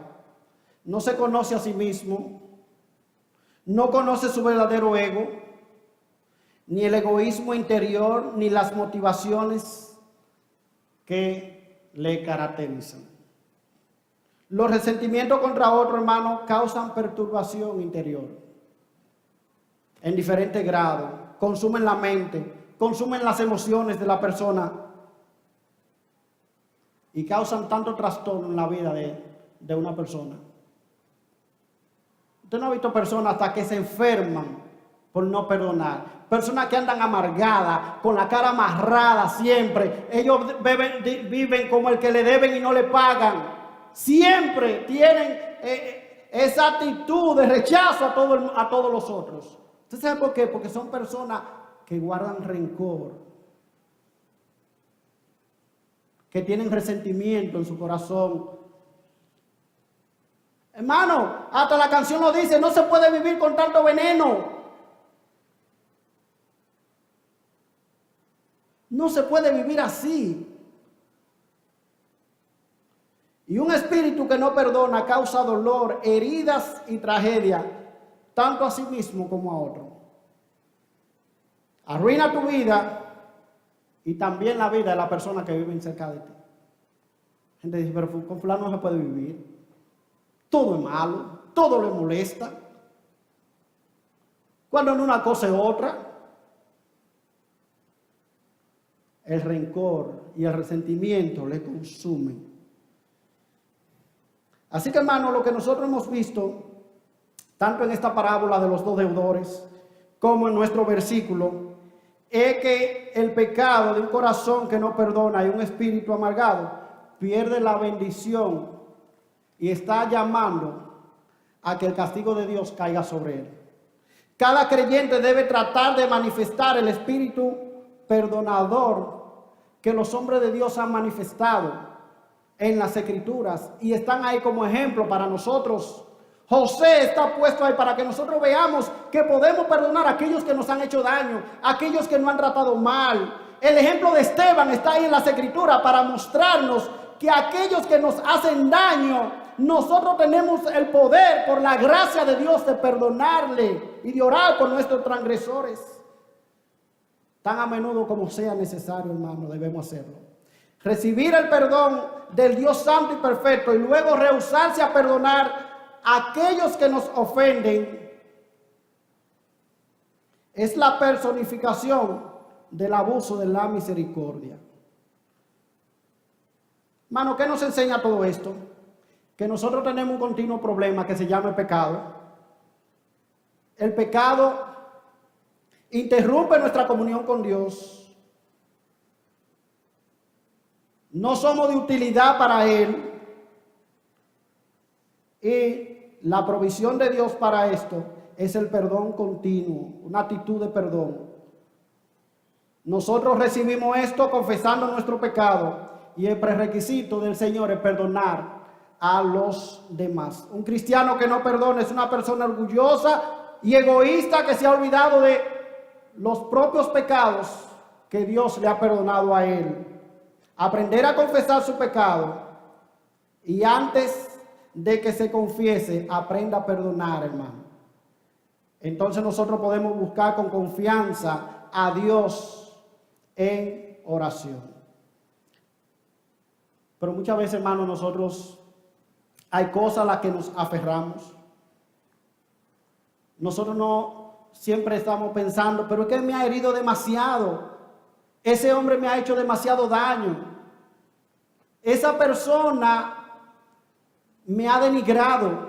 No se conoce a sí mismo. No conoce su verdadero ego, ni el egoísmo interior, ni las motivaciones que le caracterizan. Los resentimientos contra otro, hermano, causan perturbación interior en diferentes grados. Consumen la mente, consumen las emociones de la persona y causan tanto trastorno en la vida de una persona. Usted no ha visto personas hasta que se enferman por no perdonar. Personas que andan amargadas, con la cara amarrada siempre. Ellos viven como el que le deben y no le pagan. Siempre tienen esa actitud de rechazo a todos los otros. ¿Usted sabe por qué? Porque son personas que guardan rencor, que tienen resentimiento en su corazón. Hermano, hasta la canción lo dice, no se puede vivir con tanto veneno. No se puede vivir así. Y un espíritu que no perdona causa dolor, heridas y tragedia, tanto a sí mismo como a otro. Arruina tu vida y también la vida de la persona que vive cerca de ti. Gente dice, pero con fulano no se puede vivir. Todo es malo, todo le molesta. Cuando en una cosa es otra. El rencor y el resentimiento le consumen. Así que, hermano, lo que nosotros hemos visto, tanto en esta parábola de los dos deudores, como en nuestro versículo, es que el pecado de un corazón que no perdona y un espíritu amargado pierde la bendición y está llamando a que el castigo de Dios caiga sobre él. Cada creyente debe tratar de manifestar el espíritu perdonador que los hombres de Dios han manifestado en las Escrituras y están ahí como ejemplo para nosotros. José está puesto ahí para que nosotros veamos que podemos perdonar a aquellos que nos han hecho daño, a aquellos que nos han tratado mal. El ejemplo de Esteban está ahí en las Escrituras para mostrarnos que aquellos que nos hacen daño, nosotros tenemos el poder por la gracia de Dios de perdonarle y de orar por nuestros transgresores. Tan a menudo como sea necesario, hermano, debemos hacerlo. Recibir el perdón del Dios santo y perfecto y luego rehusarse a perdonar a aquellos que nos ofenden es la personificación del abuso de la misericordia. Hermano, ¿qué nos enseña todo esto? Que nosotros tenemos un continuo problema que se llama el pecado. El pecado interrumpe nuestra comunión con Dios. No somos de utilidad para Él. Y la provisión de Dios para esto es el perdón continuo, una actitud de perdón. Nosotros recibimos esto confesando nuestro pecado y el prerequisito del Señor es perdonar a los demás. Un cristiano que no perdona es una persona orgullosa y egoísta que se ha olvidado de los propios pecados que Dios le ha perdonado a él. Aprender a confesar su pecado y antes de que se confiese, aprenda a perdonar, hermano. Entonces nosotros podemos buscar con confianza a Dios en oración. Pero muchas veces, hermano, nosotros hay cosas a las que nos aferramos. Nosotros no siempre estamos pensando, pero es que me ha herido demasiado. Ese hombre me ha hecho demasiado daño. Esa persona me ha denigrado.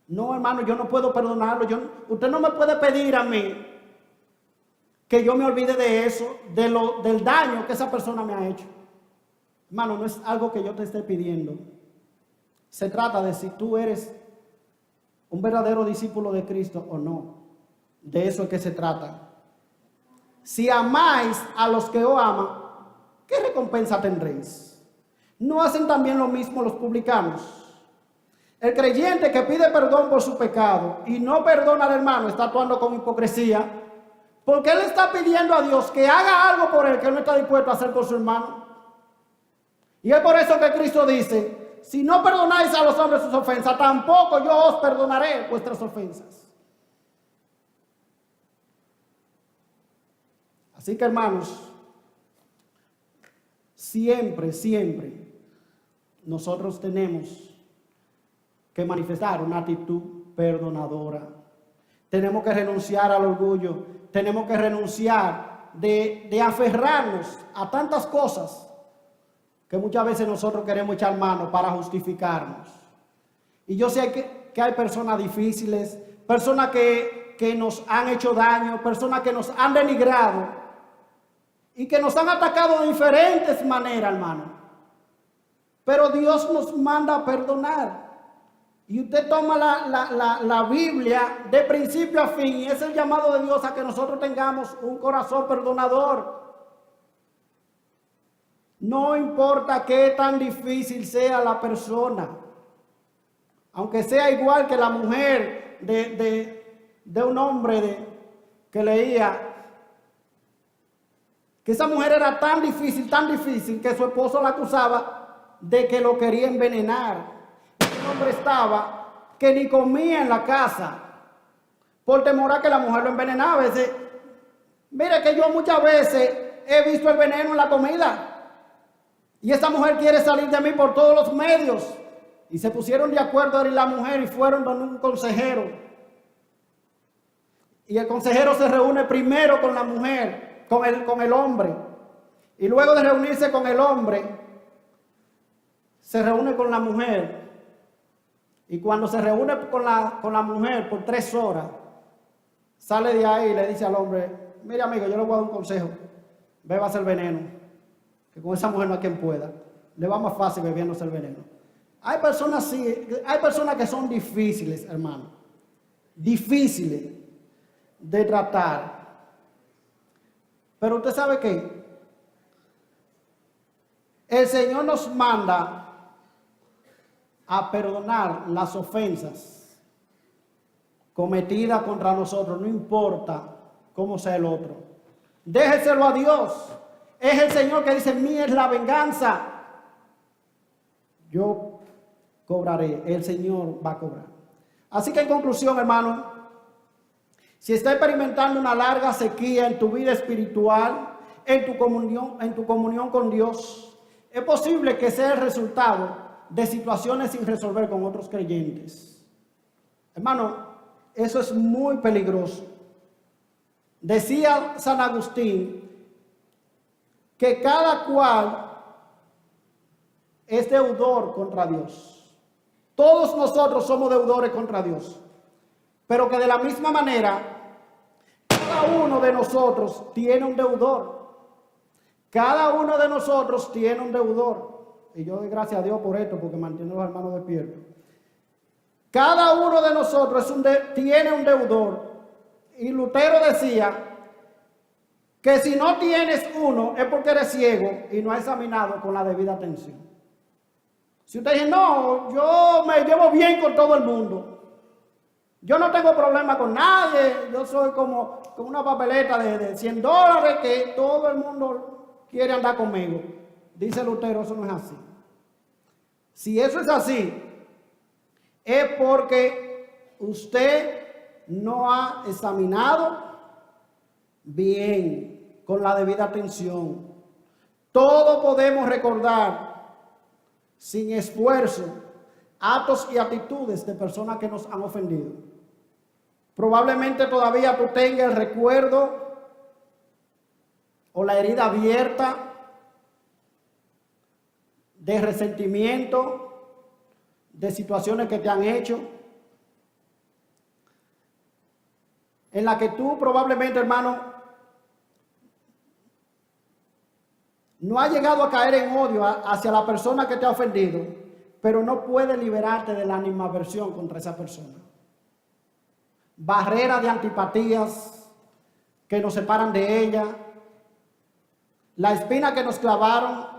No, hermano, yo no puedo perdonarlo. Usted no me puede pedir a mí que yo me olvide de eso, del daño que esa persona me ha hecho. Hermano, no es algo que yo te esté pidiendo. Se trata de si tú eres un verdadero discípulo de Cristo o no. De eso es que se trata. Si amáis a los que os aman, ¿qué recompensa tendréis? ¿No hacen también lo mismo los publicanos? El creyente que pide perdón por su pecado y no perdona al hermano está actuando con hipocresía, porque él está pidiendo a Dios que haga algo por él que él no está dispuesto a hacer por su hermano. Y es por eso que Cristo dice: si no perdonáis a los hombres sus ofensas, tampoco yo os perdonaré vuestras ofensas. Así que, hermanos, siempre nosotros tenemos que manifestar una actitud perdonadora. Tenemos que renunciar al orgullo, tenemos que renunciar de aferrarnos a tantas cosas que muchas veces nosotros queremos echar mano para justificarnos. Y yo sé que hay personas difíciles, personas que nos han hecho daño, personas que nos han denigrado y que nos han atacado de diferentes maneras, hermano. Pero Dios nos manda a perdonar. Y usted toma la Biblia de principio a fin y es el llamado de Dios a que nosotros tengamos un corazón perdonador. No importa qué tan difícil sea la persona, aunque sea igual que la mujer de un hombre que leía, que esa mujer era tan difícil que su esposo la acusaba de que lo quería envenenar. El hombre estaba que ni comía en la casa por temor a que la mujer lo envenenaba. Dice, mire que yo muchas veces he visto el veneno en la comida y esa mujer quiere salir de mí por todos los medios. Y se pusieron de acuerdo él y la mujer y fueron donde un consejero. Y el consejero se reúne primero con la mujer, con el hombre. Y luego de reunirse con el hombre, se reúne con la mujer. Y cuando se reúne con la mujer por 3 horas, sale de ahí y le dice al hombre, mire amigo, yo le voy a dar un consejo, bébase el veneno, que con esa mujer no hay quien pueda, le va más fácil bebiéndose el veneno. Hay personas así, hay personas que son difíciles, hermano, difíciles de tratar. Pero usted sabe qué, el Señor nos manda a perdonar las ofensas cometidas contra nosotros, no importa cómo sea el otro. Déjeselo a Dios. Es el Señor que dice, mía es la venganza. Yo cobraré, el Señor va a cobrar. Así que en conclusión, hermano, si está experimentando una larga sequía en tu vida espiritual, en tu comunión con Dios, es posible que sea el resultado de situaciones sin resolver con otros creyentes. Hermano, eso es muy peligroso. Decía San Agustín que cada cual es deudor contra Dios. Todos nosotros somos deudores contra Dios. Pero que de la misma manera, cada uno de nosotros tiene un deudor. Cada uno de nosotros tiene un deudor. Y yo doy gracias a Dios por esto, porque mantiene a los hermanos despiertos. Cada uno de nosotros tiene un deudor. Y Lutero decía que si no tienes uno es porque eres ciego y no has examinado con la debida atención. Si usted dice, no, yo me llevo bien con todo el mundo, yo no tengo problema con nadie, yo soy como una papeleta de $100 que todo el mundo quiere andar conmigo. Dice Lutero, eso no es así. Si eso es así, es porque usted no ha examinado bien, con la debida atención. Todos podemos recordar, sin esfuerzo, actos y actitudes de personas que nos han ofendido. Probablemente todavía tú tengas el recuerdo o la herida abierta de resentimiento, de situaciones que te han hecho, en la que tú probablemente, hermano, no has llegado a caer en odio hacia la persona que te ha ofendido, pero no puedes liberarte de la animadversión contra esa persona. Barreras de antipatías que nos separan de ella, la espina que nos clavaron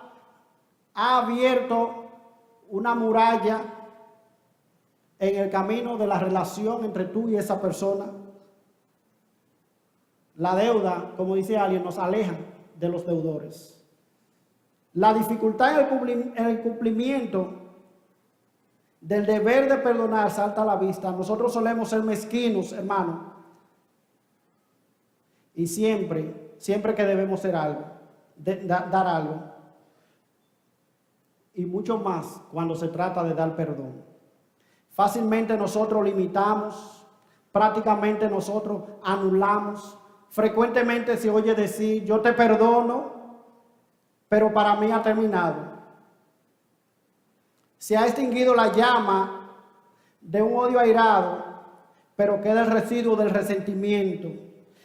ha abierto una muralla en el camino de la relación entre tú y esa persona. La deuda, como dice alguien, nos aleja de los deudores. La dificultad en el cumplimiento del deber de perdonar salta a la vista. Nosotros solemos ser mezquinos, hermano. Y siempre que debemos hacer algo, dar algo. Y mucho más cuando se trata de dar perdón. Fácilmente nosotros limitamos, prácticamente nosotros anulamos. Frecuentemente se oye decir, yo te perdono, pero para mí ha terminado. Se ha extinguido la llama de un odio airado, pero queda el residuo del resentimiento.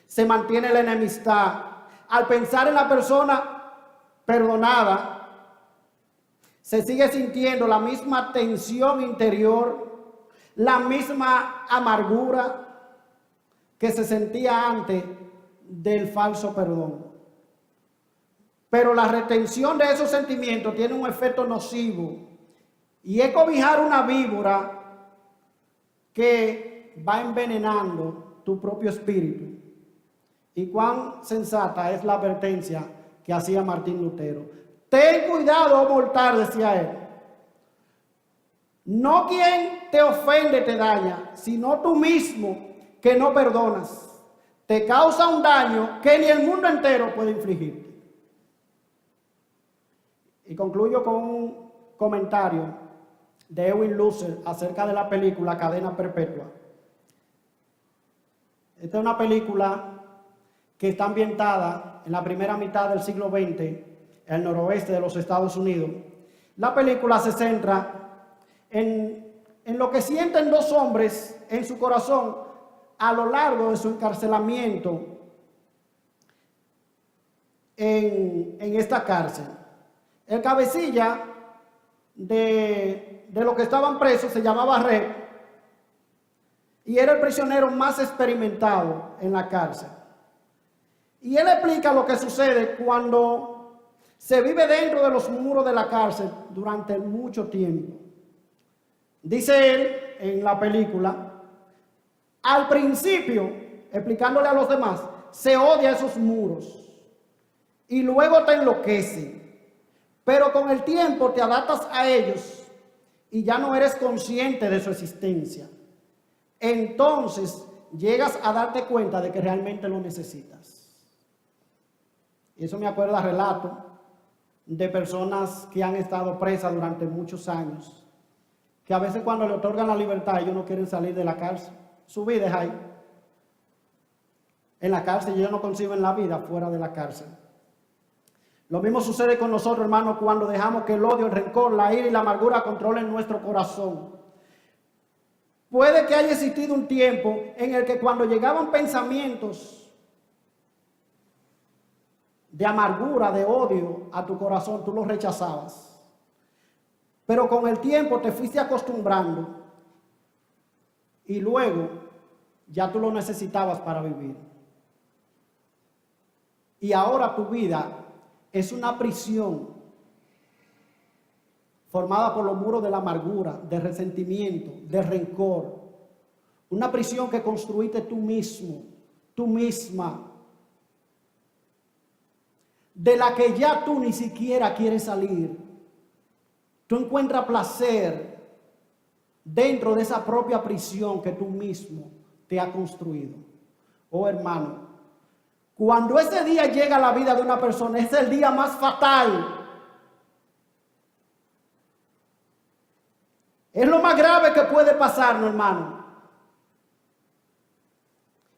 Se mantiene la enemistad. Al pensar en la persona perdonada, se sigue sintiendo la misma tensión interior, la misma amargura que se sentía antes del falso perdón. Pero la retención de esos sentimientos tiene un efecto nocivo y es cobijar una víbora que va envenenando tu propio espíritu. Y cuán sensata es la advertencia que hacía Martín Lutero. Ten cuidado, oh mortal, decía él. No quien te ofende te daña, sino tú mismo que no perdonas. Te causa un daño que ni el mundo entero puede infligirte. Y concluyo con un comentario de Erwin Lutzer acerca de la película Cadena Perpetua. Esta es una película que está ambientada en la primera mitad del siglo XX, en el noroeste de los Estados Unidos. La película se centra en lo que sienten dos hombres en su corazón a lo largo de su encarcelamiento en esta cárcel. El cabecilla de los que estaban presos se llamaba Red y era el prisionero más experimentado en la cárcel. Y él explica lo que sucede cuando se vive dentro de los muros de la cárcel durante mucho tiempo. Dice él en la película, al principio, explicándole a los demás, se odia esos muros y luego te enloquece. Pero con el tiempo te adaptas a ellos y ya no eres consciente de su existencia. Entonces llegas a darte cuenta de que realmente lo necesitas. Y eso me acuerda a relatos de personas que han estado presas durante muchos años, que a veces cuando le otorgan la libertad ellos no quieren salir de la cárcel. Su vida es ahí. En la cárcel ellos no conciben la vida fuera de la cárcel. Lo mismo sucede con nosotros, hermanos, cuando dejamos que el odio, el rencor, la ira y la amargura controlen nuestro corazón. Puede que haya existido un tiempo en el que cuando llegaban pensamientos de amargura, de odio a tu corazón, tú los rechazabas. Pero con el tiempo te fuiste acostumbrando y luego ya tú lo necesitabas para vivir. Y ahora tu vida es una prisión formada por los muros de la amargura, de resentimiento, de rencor. Una prisión que construiste tú mismo, tú misma, de la que ya tú ni siquiera quieres salir. Tú encuentras placer dentro de esa propia prisión que tú mismo te has construido. Oh hermano, cuando ese día llega a la vida de una persona, es el día más fatal. Es lo más grave que puede pasarnos, hermano.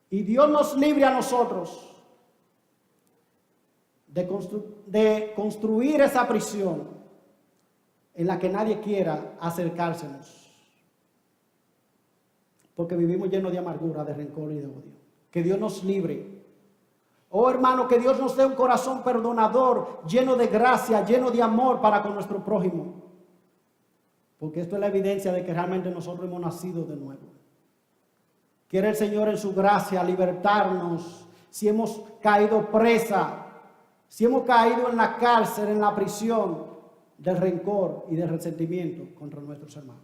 Y Dios nos libre a nosotros de construir esa prisión en la que nadie quiera acercársenos. Porque vivimos llenos de amargura, de rencor y de odio. Que Dios nos libre. Oh hermano, que Dios nos dé un corazón perdonador, lleno de gracia, lleno de amor para con nuestro prójimo. Porque esto es la evidencia de que realmente nosotros hemos nacido de nuevo. Quiere el Señor en su gracia libertarnos si hemos caído presa, si hemos caído en la cárcel, en la prisión del rencor y del resentimiento contra nuestros hermanos.